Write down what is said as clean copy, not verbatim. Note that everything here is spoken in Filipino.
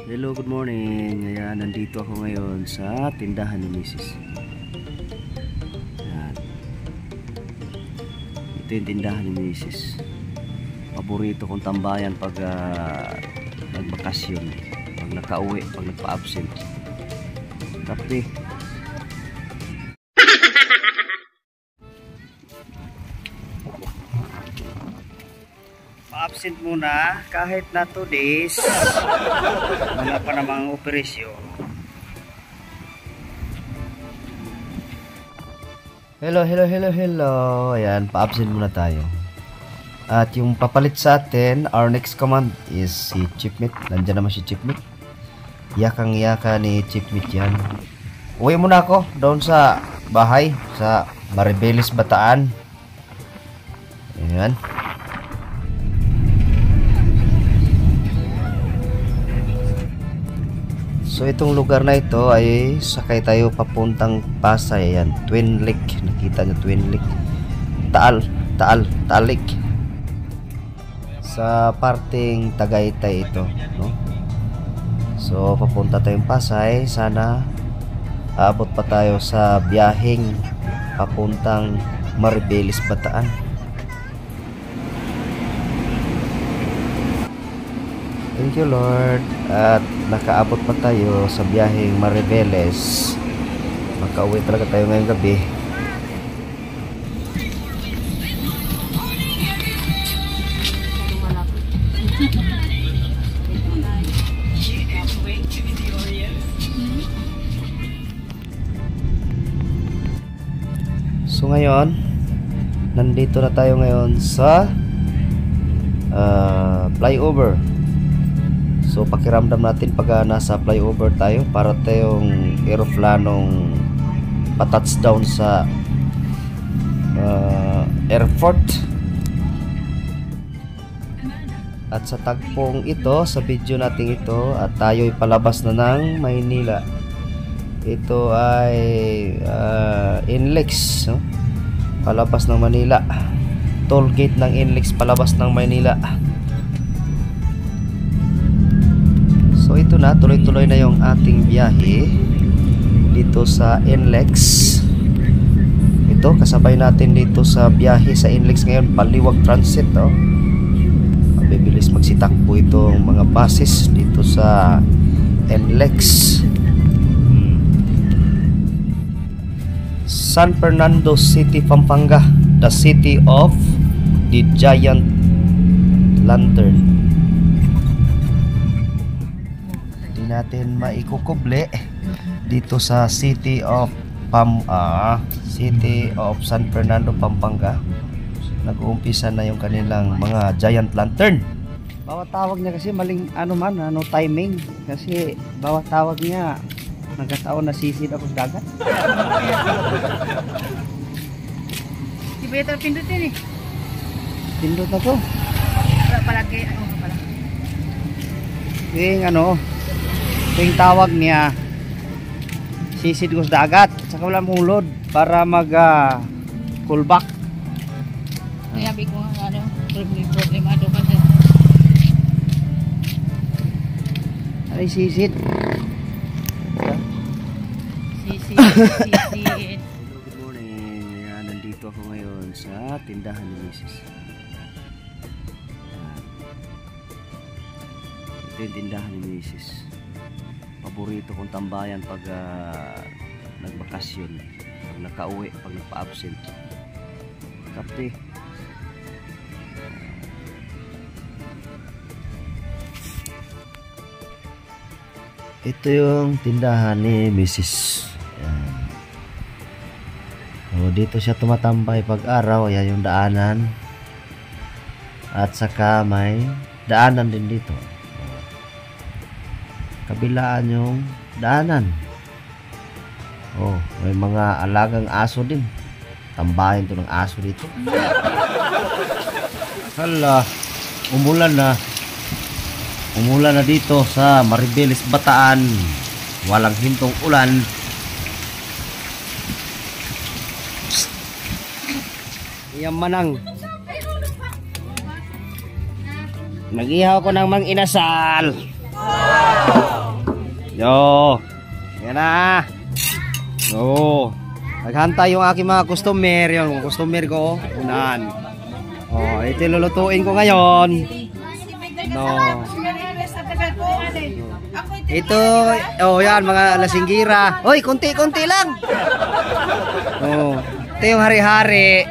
Hello, good morning. Ayan, nandito ako ngayon sa tindahan ni Mrs. Ayan. Ito yung tindahan ni Mrs. Paborito kong tambayan pag nagbakasyon, pag nakauwi, pag nagpa-absent. Kape. Pa-absent muna kahit na 2 days. Wala pa namang operasyon. Hello. Ayan, pa-absent muna tayo. At yung papalit sa atin, our next command is si Chipmeat. Nandiyan naman si Chipmeat. Yakang-yaka ni Chipmeat yan. Uwi muna ako doon sa bahay, sa Maribeles, Bataan. Ayan. So itong lugar na ito ay sakay tayo papuntang Pasay. Ayan, Twin Lake. Nakita nyo Twin Lake. Taal Lake. Sa parting Tagaytay ito, no? So papunta tayong Pasay. Sana aabot pa tayo sa biyaheng papuntang Maribeles, Bataan. Thank you, Lord. At nakaabot pa tayo sa biyaheng Maribeles. Makauwi talaga tayo ngayong gabi. So ngayon, nandito na tayo ngayon sa flyover. So pakiramdam natin pag nasa flyover tayo, para tayong aeroplanong pa-touchdown sa airport. At sa tagpong ito, sa video natin ito, at tayo'y palabas na ng Maynila. Ito ay NLEX, no? Palabas ng Manila. Toll gate ng NLEX palabas ng Maynila. So ito na, tuloy-tuloy na yung ating biyahe dito sa NLEX. Ito, kasabay natin dito sa biyahe sa NLEX ngayon, Paliwag Transit, no? Mabibilis magsitakbo itong mga buses dito sa NLEX. San Fernando City, Pampanga, the city of the giant lantern. Natin maikukuble dito sa City of San Fernando, Pampanga. Nag-uumpisa na yung kanilang mga giant lantern. Bawat tawag niya kasi maling timing, kasi bawat tawag niya nagkataon na sisid ako sa dagat. Di ba ito pindutin eh? Pindot na to. Palagi pala. Yung tawag niya sisid ko sa dagat, saka wala mong load para mag pull back. Sabi ko nga problemado pa dyan. Ay sisid. Sisid. Hello, good morning. Ayan, nandito ako ngayon sa tindahan ni Mrs. Ito yung tindahan ni Mrs. Paborito kong tambayan pag nagbakasyon, pag nakauwi, pag nagpa-absent. Kape. Ito yung tindahan ni Mrs. Ayan. So, dito siya tumatambay pag araw. Ayan yung daanan. At saka may daanan din dito. Kabilaan yung daanan. Oh, may mga alagang aso din. Tambayan to ng aso dito. Hala, umulan na. Umulan na dito sa Maribeles, Bataan. Walang hintong ulan. Iyang manang. Nag-ihaw ko ng mang inasal. Yo. Yan na. So, naghanta yung aking mga customer, yung customer ko, unahan. Oh, ito lulutuin ko ngayon. No. Ito, oh yan, mga lasinggira. Hoy, konti-konti lang. Oh, ito yung hari-hari.